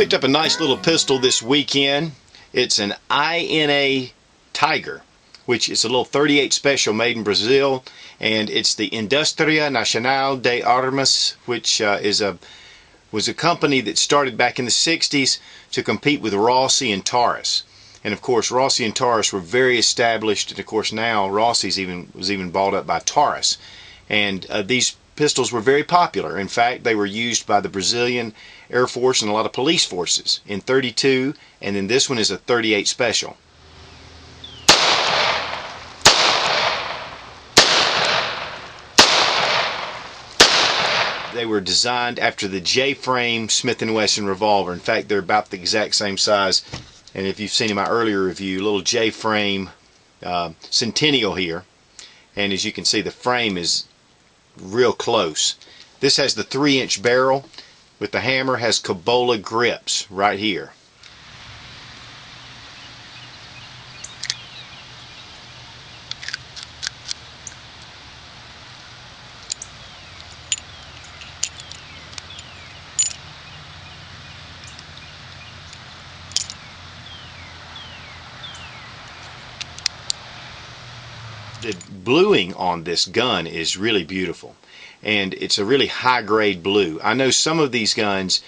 Picked up a nice little pistol this weekend. It's an I.N.A. Tiger, which is a little 38 Special made in Brazil, and it's the Indústria Nacional de Armas, which was a company that started back in the 60s to compete with Rossi and Taurus. And of course Rossi and Taurus were very established, and of course now Rossi's was even bought up by Taurus. And these pistols were very popular. In fact, they were used by the Brazilian Air Force and a lot of police forces in .32, and then this one is a .38 Special. They were designed after the J-frame Smith & Wesson revolver. In fact, they're about the exact same size. And if you've seen in my earlier review, little J-frame Centennial here. And as you can see, the frame is real close. This has the 3-inch barrel, with the hammer has Cabola grips right here. The bluing on this gun is really beautiful, and it's a really high grade blue. I know some of these guns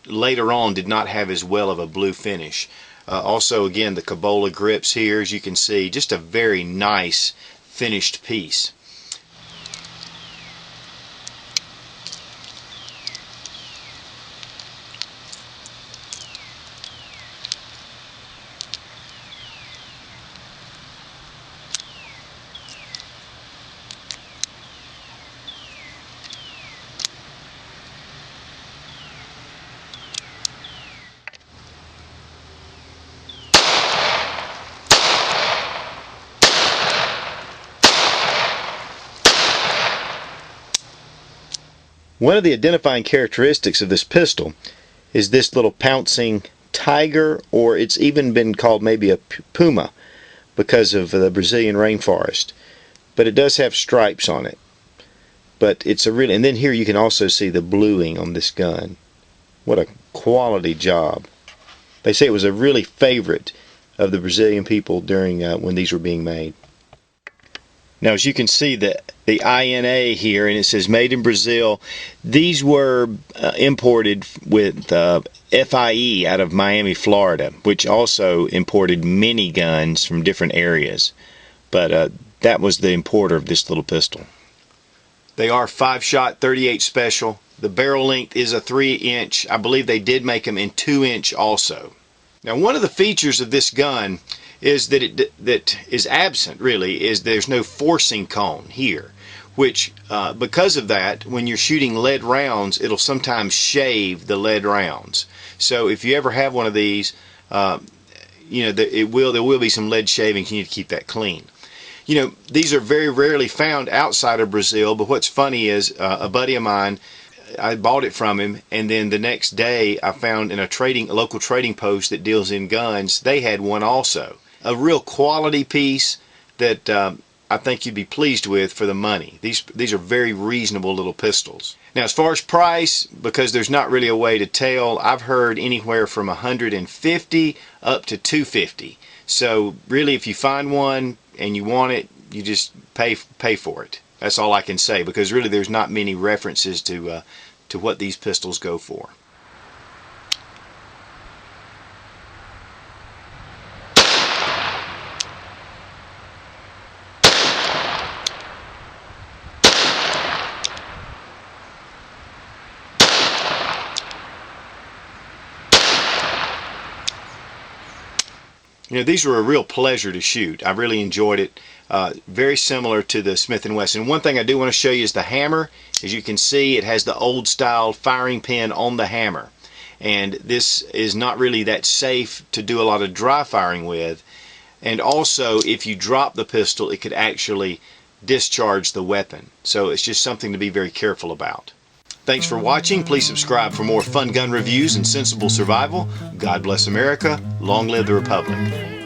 later on did not have as well of a blue finish. Also, again, the Cabola grips here, as you can see, just a very nice finished piece. One of the identifying characteristics of this pistol is this little pouncing tiger, or it's even been called maybe a puma because of the Brazilian rainforest. But it does have stripes on it. But it's a really, and then here you can also see the bluing on this gun. What a quality job. They say it was a really favorite of the Brazilian people during when these were being made. Now, as you can see, the I.N.A. here, and it says made in Brazil. These were imported with F.I.E. out of Miami, Florida, which also imported many guns from different areas. But that was the importer of this little pistol. They are 5-shot 38 Special. The barrel length is a 3-inch. I believe they did make them in 2-inch also. Now, one of the features of this gun is that is absent, really, is there's no forcing cone here, which because of that, when you're shooting lead rounds, it'll sometimes shave the lead rounds. So if you ever have one of these, you know, there will be some lead shavings. You need to keep that clean. You know, these are very rarely found outside of Brazil, but what's funny is a buddy of mine, I bought it from him, and then the next day I found in a local trading post that deals in guns, they had one also. A real quality piece that I think you'd be pleased with for the money. These are very reasonable little pistols. Now, as far as price, because there's not really a way to tell, I've heard anywhere from $150 up to $250. So really, if you find one and you want it, you just pay for it. That's all I can say, because really there's not many references to what these pistols go for. You know, these were a real pleasure to shoot. I really enjoyed it. Very similar to the Smith & Wesson. One thing I do want to show you is the hammer. As you can see, it has the old style firing pin on the hammer. And this is not really that safe to do a lot of dry firing with. And also, if you drop the pistol, it could actually discharge the weapon. So it's just something to be very careful about. Thanks for watching. Please subscribe for more fun gun reviews and sensible survival. God bless America. Long live the Republic.